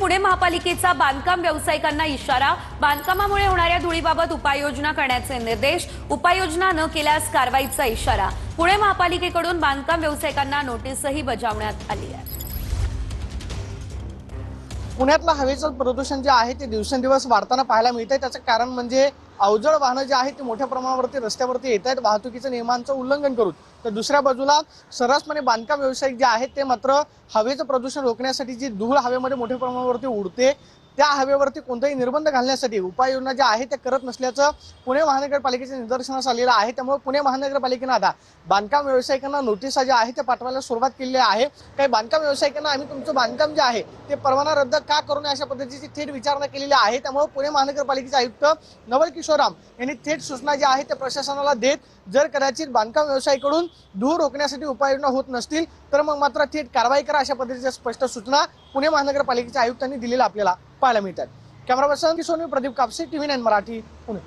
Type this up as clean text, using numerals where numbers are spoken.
पुणे महापालिकेचा बांधकाम व्यावसायिकांना इशारा। बांधकामामुळे होणाऱ्या धुळीबाबत उपाययोजना करण्याचे निर्देश। उपाययोजना न केल्यास कारवाईचा इशारा। पुणे महापालिकेकडून बांधकाम व्यावसायिकांना नोटीसही बजावण्यात आली आहे। पुण्यातलं हवेचं प्रदूषण जे आहे ते दिवसेंदिवस वाढताना पाहायला मिळतंय। त्याचं कारण म्हणजे अवजड वाहनं जे आहेत ते मोठ्या प्रमाणावरती रस्त्यावरती येत आहेत वाहतुकीच्या नियमांचं उल्लंघन करून। तर दुसऱ्या बाजूला सर्रासपणे बांधकाम व्यावसायिक जे आहेत ते मात्र हवेचं प्रदूषण रोखण्यासाठी जी धूळ हवेमध्ये मोठ्या प्रमाणावरती उडते त्या हवेवरती कोणताही निर्बंध घालण्यासाठी उपाययोजना ज्या आहेत त्या करत नसल्याचं पुणे महानगरपालिकेच्या निदर्शनास आलेलं आहे। त्यामुळे पुणे महानगरपालिकेनं आता बांधकाम व्यावसायिकांना नोटिसा ज्या आहेत त्या पाठवायला सुरुवात केलेली आहे। काही बांधकाम व्यावसायिकांना आम्ही तुमचं बांधकाम जे आहे ते परवाना रद्द का करू नये अशा पद्धतीची थेट विचारणा केलेली आहे। त्यामुळे पुणे महानगरपालिकेचे आयुक्त नवल किशोर राम यांनी थेट सूचना ज्या आहेत त्या प्रशासनाला देत जर कदाचित बांधकाम व्यावसायिकांकडून धूळ रोखण्यासाठी उपाययोजना होत नसतील तर मग मात्र थेट कारवाई करा अशा पद्धतीच्या स्पष्ट सूचना पुणे महानगरपालिकेच्या आयुक्तांनी दिलेल्या आपल्याला पाहायला मिळतात। Camera person Kishor Pradeep Kapse, TV9 Marathi, Pune.